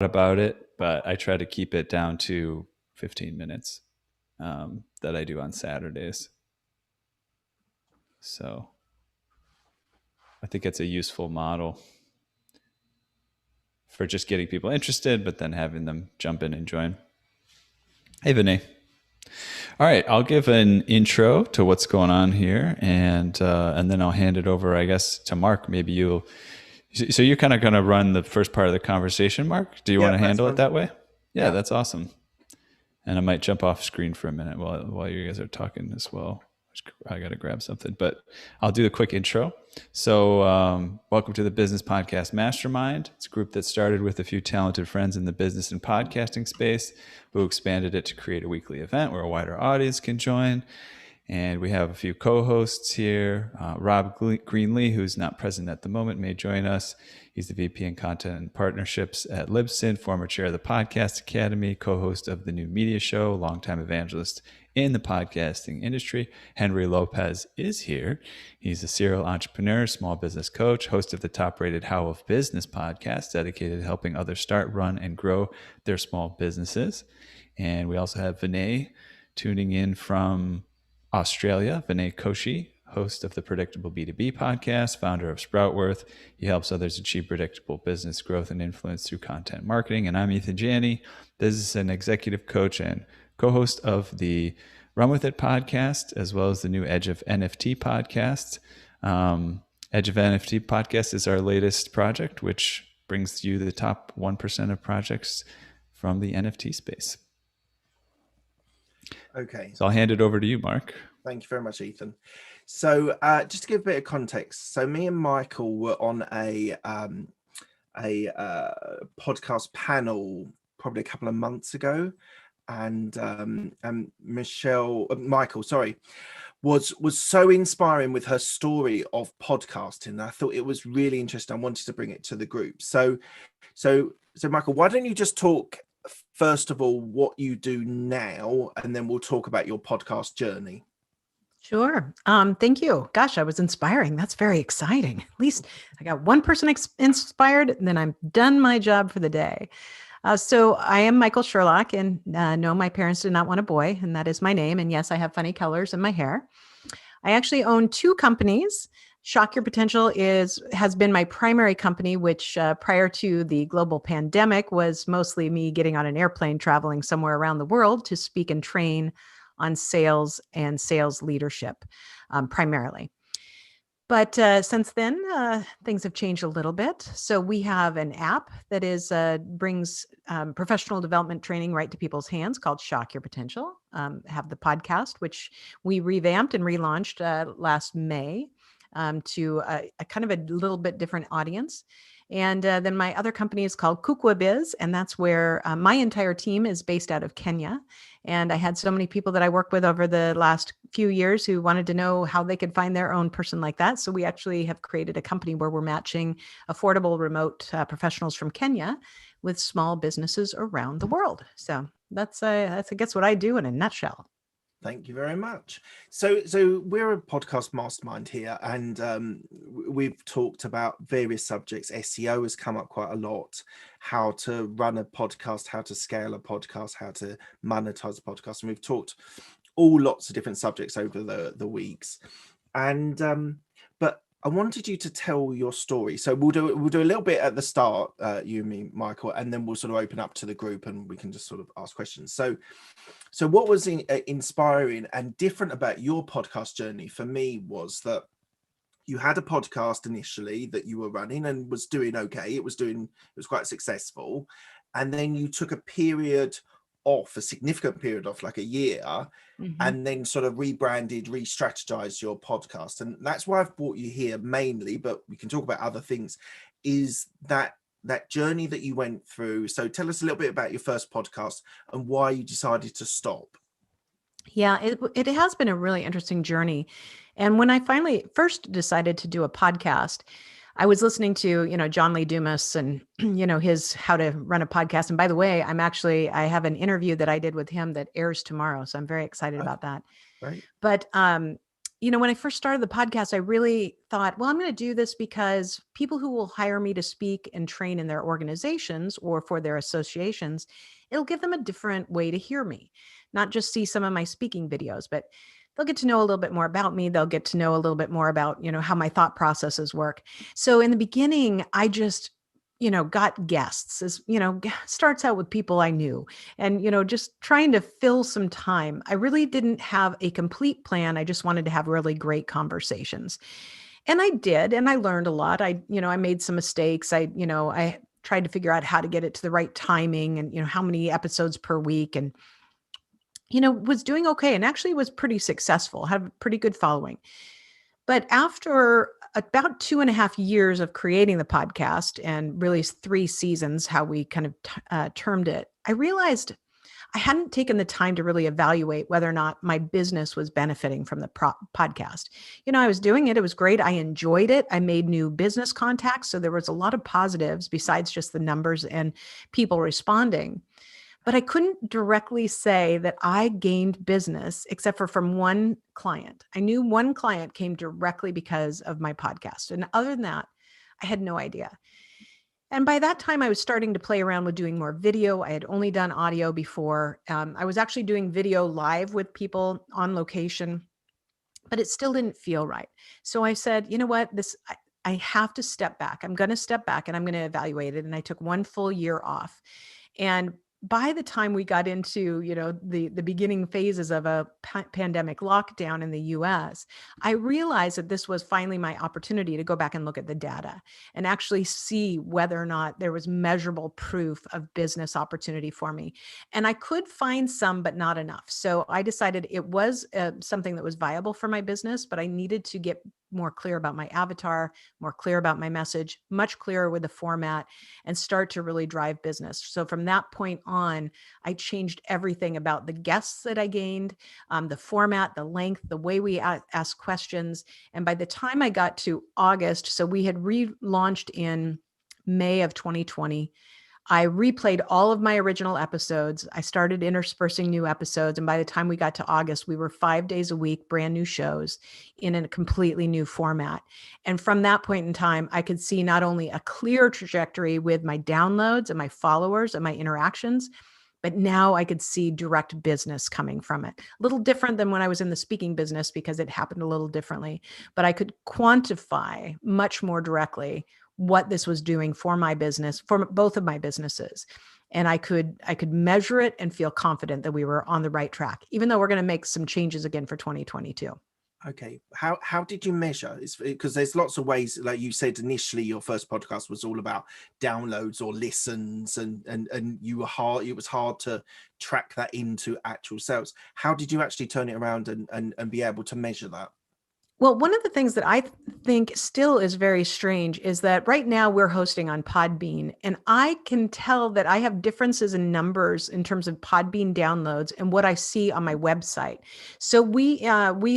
about it, but I try to keep it down to 15 minutes that I do on Saturdays. So I think it's a useful model for just getting people interested, but then having them jump in and join. Hey, Vinay. All right, I'll give an intro to what's going on here, and then I'll hand it over, I guess, to Mark. Maybe you'll. So you're kind of going to run the first part of the conversation, Mark. Do you want to handle it that way? Yeah, that's awesome. And I might jump off screen for a minute while you guys are talking as well. I got to grab something, but I'll do a quick intro. So welcome to the Business Podcast Mastermind. It's a group that started with a few talented friends in the business and podcasting space who expanded it to create a weekly event where a wider audience can join. And we have a few co-hosts here. Rob Greenlee, who's not present at the moment, may join us. He's the VP in Content and Partnerships at Libsyn, former chair of the Podcast Academy, co-host of the New Media Show, longtime evangelist in the podcasting industry. Henry Lopez is here. He's a serial entrepreneur, small business coach, host of the top-rated How of Business podcast, dedicated to helping others start, run, and grow their small businesses. And we also have Vinay tuning in from Australia. Vinay Koshi, host of the Predictable B2B podcast, founder of Sproutworth. He helps others achieve predictable business growth and influence through content marketing. And I'm Ethan Janney, business and executive coach and co-host of the Run With It podcast, as well as the new Edge of NFT podcast. Edge of NFT podcast is our latest project, which brings you the top 1% of projects from the NFT space. Okay. So I'll hand it over to you, Mark. Thank you very much, Ethan. So just to give a bit of context, so me and Michael were on a podcast panel probably a couple of months ago, and Michael, was so inspiring with her story of podcasting. I thought it was really interesting. I wanted to bring it to the group. So Michael, why don't you just talk first of all what you do now, and then we'll talk about your podcast journey. Sure. Thank you. Gosh, I was inspiring. That's very exciting. At least I got one person inspired, and then I'm done my job for the day. So I am Michael Sherlock, and no, my parents did not want a boy, and that is my name. And yes, I have funny colors in my hair. I actually own two companies. Shock Your Potential has been my primary company, which prior to the global pandemic was mostly me getting on an airplane, traveling somewhere around the world to speak and train on sales and sales leadership, primarily. But since then, things have changed a little bit. So we have an app that brings professional development training right to people's hands called Shock Your Potential. Have the podcast, which we revamped and relaunched last May. To a kind of a little bit different audience. And then my other company is called Kukwa Biz, and that's where my entire team is based out of Kenya. And I had so many people that I work with over the last few years who wanted to know how they could find their own person like that. So we actually have created a company where we're matching affordable remote professionals from Kenya with small businesses around the world. So that's I guess what I do in a nutshell. Thank you very much. So we're a podcast mastermind here, and we've talked about various subjects. SEO has come up quite a lot, how to run a podcast, how to scale a podcast, how to monetize a podcast. And we've talked all lots of different subjects over the weeks. And but I wanted you to tell your story. So we'll do a little bit at the start, you and me, Michael, and then we'll sort of open up to the group and we can just sort of ask questions. So what was inspiring and different about your podcast journey for me was that you had a podcast initially that you were running and was doing okay. It was quite successful. And then you took a significant period off, like a year, and then sort of rebranded, re-strategized your podcast. And that's why I've brought you here mainly, but we can talk about other things, is that journey that you went through. So tell us a little bit about your first podcast and why you decided to stop. Yeah, it has been a really interesting journey. And when I finally first decided to do a podcast, I was listening to, John Lee Dumas and, his How to Run a Podcast. And by the way, I have an interview that I did with him that airs tomorrow. So I'm very excited about that. Right. But when I first started the podcast, I really thought, well, I'm going to do this because people who will hire me to speak and train in their organizations or for their associations, it'll give them a different way to hear me, not just see some of my speaking videos, but they'll get to know a little bit more about me. They'll get to know a little bit more about, how my thought processes work. So in the beginning, I just, got guests as, starts out with people I knew and, just trying to fill some time. I really didn't have a complete plan. I just wanted to have really great conversations. And I did, and I learned a lot. I made some mistakes. I tried to figure out how to get it to the right timing and, how many episodes per week and, was doing okay and actually was pretty successful, had a pretty good following. But after about 2.5 years of creating the podcast and really 3 seasons, how we kind of termed it, I realized I hadn't taken the time to really evaluate whether or not my business was benefiting from the podcast. I was doing it. It was great. I enjoyed it. I made new business contacts. So there was a lot of positives besides just the numbers and people responding. But I couldn't directly say that I gained business except for from one client. I knew one client came directly because of my podcast. And other than that, I had no idea. And by that time, I was starting to play around with doing more video. I had only done audio before. I was actually doing video live with people on location, but it still didn't feel right. So I said, you know what, I have to step back. I'm going to step back and I'm going to evaluate it. And I took 1 full year off. And by the time we got into, the beginning phases of a pandemic lockdown in the US, I realized that this was finally my opportunity to go back and look at the data and actually see whether or not there was measurable proof of business opportunity for me. And I could find some, but not enough. So I decided it was something that was viable for my business, but I needed to get more clear about my avatar, more clear about my message, much clearer with the format, and start to really drive business. So from that point on, I changed everything about the guests that I gained, the format, the length, the way we ask questions. And by the time I got to August, so we had relaunched in May of 2020. I replayed all of my original episodes. I started interspersing new episodes. And by the time we got to August, we were 5 days a week, brand new shows in a completely new format. And from that point in time, I could see not only a clear trajectory with my downloads and my followers and my interactions, but now I could see direct business coming from it. A little different than when I was in the speaking business because it happened a little differently, but I could quantify much more directly what this was doing for my business, for both of my businesses. And I could measure it and feel confident that we were on the right track, even though we're going to make some changes again for 2022. Okay. How did you measure? It's because there's lots of ways, like you said initially, your first podcast was all about downloads or listens, and it was hard to track that into actual sales. How did you actually turn it around and be able to measure that? Well, one of the things that I think still is very strange is that right now we're hosting on Podbean, and I can tell that I have differences in numbers in terms of Podbean downloads and what I see on my website. So we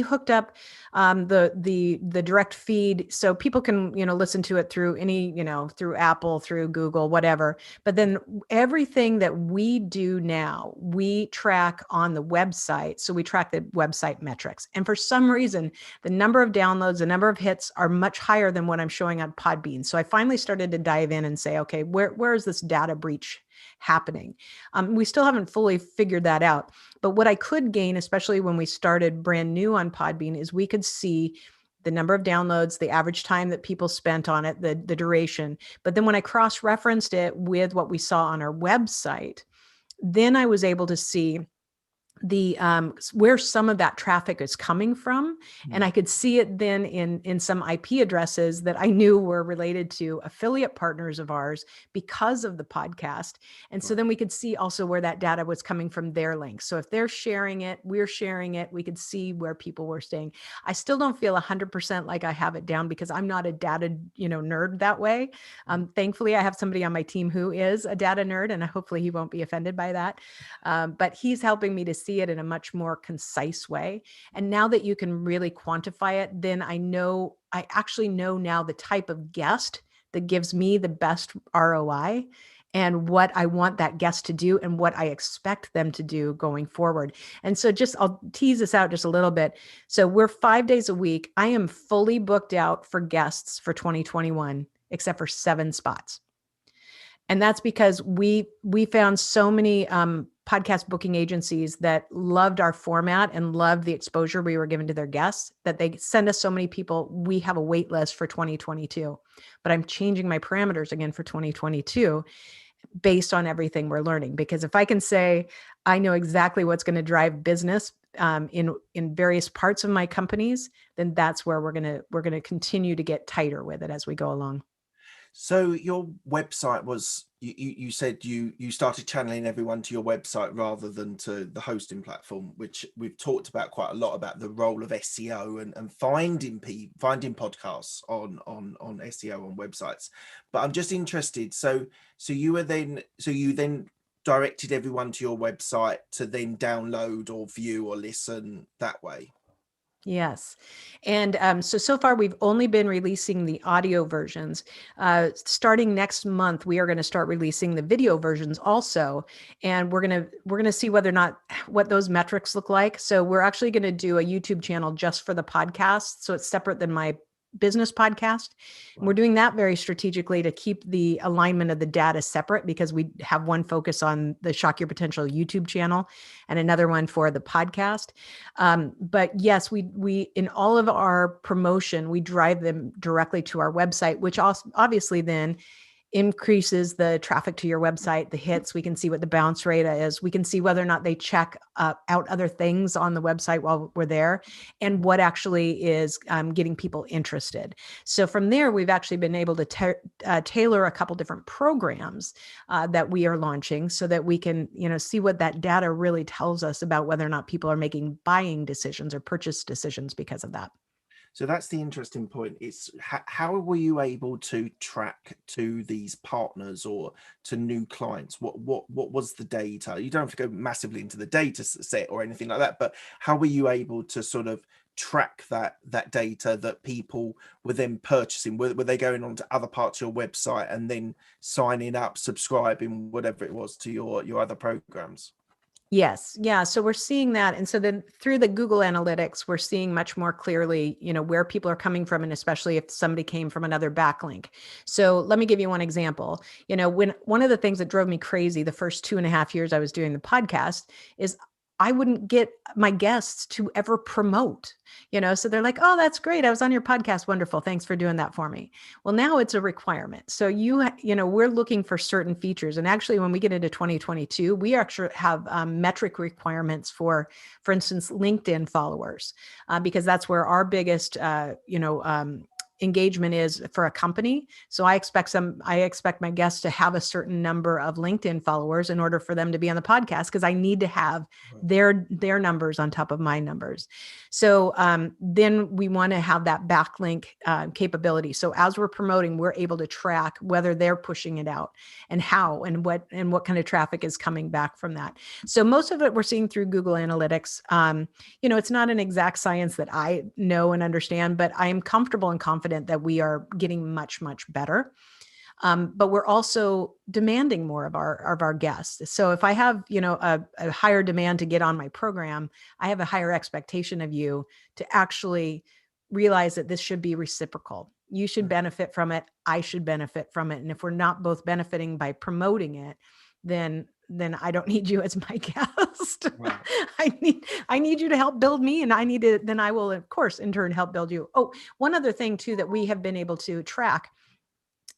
hooked up the direct feed, so people can listen to it through any through Apple, through Google, whatever. But then everything that we do now, we track on the website. So we track the website metrics, and for some reason, the number of downloads, the number of hits are much higher than what I'm showing on Podbean. So I finally started to dive in and say, okay, where is this data breach happening? We still haven't fully figured that out. But what I could gain, especially when we started brand new on Podbean, is we could see the number of downloads, the average time that people spent on it, the duration. But then when I cross-referenced it with what we saw on our website, then I was able to see the where some of that traffic is coming from, and I could see it then in some IP addresses that I knew were related to affiliate partners of ours because of the podcast. And so then we could see also where that data was coming from, their links. So if they're sharing it, we're sharing it, we could see where people were staying. I still don't feel 100% like I have it down because I'm not a data nerd that way. Thankfully, I have somebody on my team who is a data nerd, and hopefully he won't be offended by that. But he's helping me to see it in a much more concise way. And now that you can really quantify it, then I actually know now the type of guest that gives me the best ROI. and what I want that guest to do and what I expect them to do going forward. And so I'll tease this out just a little bit. So we're 5 days a week. I am fully booked out for guests for 2021, except for 7 spots. And that's because we found so many podcast booking agencies that loved our format and loved the exposure we were giving to their guests that they send us so many people. We have a wait list for 2022, but I'm changing my parameters again for 2022 based on everything we're learning. Because if I can say I know exactly what's going to drive business in various parts of my companies, then that's where we're gonna continue to get tighter with it as we go along. So your website was, you said you started channeling everyone to your website rather than to the hosting platform, which we've talked about quite a lot, about the role of SEO and finding podcasts on SEO on websites. But I'm just interested. So you then directed everyone to your website to then download or view or listen that way. Yes. And so far, we've only been releasing the audio versions. Starting next month, we are going to start releasing the video versions also. And we're going to see whether or not what those metrics look like. So we're actually going to do a YouTube channel just for the podcast. So it's separate than my business podcast. And we're doing that very strategically to keep the alignment of the data separate, because we have one focus on the Shock Your Potential YouTube channel and another one for the podcast. But yes, we in all of our promotion, we drive them directly to our website, which also obviously then increases the traffic to your website, the hits. We can see what the bounce rate is. We can see whether or not they check out other things on the website while we're there, and what actually is getting people interested. So from there, we've actually been able to tailor a couple different programs that we are launching, so that we can, see what that data really tells us about whether or not people are making buying decisions or purchase decisions because of that. So that's the interesting point. It's how were you able to track to these partners or to new clients? What was the data? You don't have to go massively into the data set or anything like that, but how were you able to sort of track that data that people were then purchasing? Were they going on to other parts of your website and then signing up, subscribing, whatever it was, to your other programs? Yes. Yeah. So we're seeing that. And so then through the Google Analytics, we're seeing much more clearly, where people are coming from, and especially if somebody came from another backlink. So let me give you one example. When one of the things that drove me crazy the first 2.5 years I was doing the podcast is I wouldn't get my guests to ever promote, so they're like, oh, that's great. I was on your podcast. Wonderful. Thanks for doing that for me. Well, now it's a requirement. So we're looking for certain features. And actually, when we get into 2022, we actually have metric requirements for instance, LinkedIn followers, because that's where our biggest, engagement is for a company. So I expect my guests to have a certain number of LinkedIn followers in order for them to be on the podcast, because I need to have their numbers on top of my numbers. So then we want to have that backlink capability. So as we're promoting, we're able to track whether they're pushing it out and how and what kind of traffic is coming back from that. So most of it we're seeing through Google Analytics. It's not an exact science that I know and understand, but I am comfortable and confident that we are getting much, much better. But we're also demanding more of our guests. So if I have, a higher demand to get on my program, I have a higher expectation of you to actually realize that this should be reciprocal. You should benefit from it. I should benefit from it. And if we're not both benefiting by promoting it, then I don't need you as my guest. Right. I need you to help build me, and then I will, of course, in turn help build you. Oh, one other thing too that we have been able to track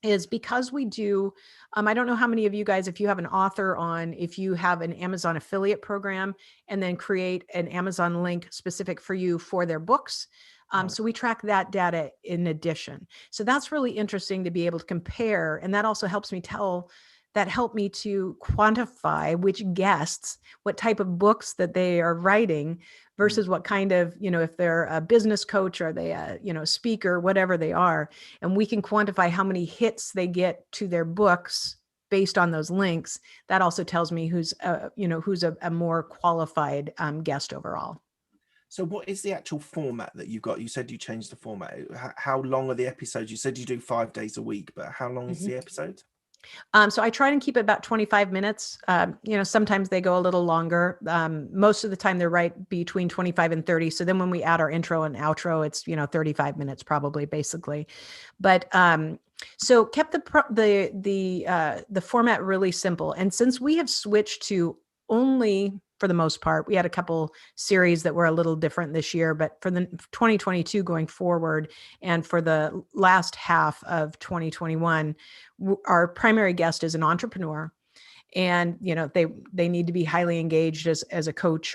is because we do, I don't know how many of you guys, if you have an author on, if you have an Amazon affiliate program and then create an Amazon link specific for you for their books. So we track that data in addition. So that's really interesting to be able to compare. And that also helps me to quantify which guests, what type of books that they are writing versus what kind of, if they're a business coach or they a, speaker, whatever they are. And we can quantify how many hits they get to their books based on those links. That also tells me who's a more qualified guest overall. So what is the actual format that you've got? You said you changed the format. How long are the episodes? You said you do 5 days a week, but how long is the episode? So I try and keep it about 25 minutes. Sometimes they go a little longer. Most of the time they're right between 25 and 30. So then when we add our intro and outro, it's, 35 minutes probably basically. But so kept the format really simple. And since we have switched to only, for the most part, we had a couple series that were a little different this year, but for the 2022 going forward, and for the last half of 2021, our primary guest is an entrepreneur, and they need to be highly engaged as a coach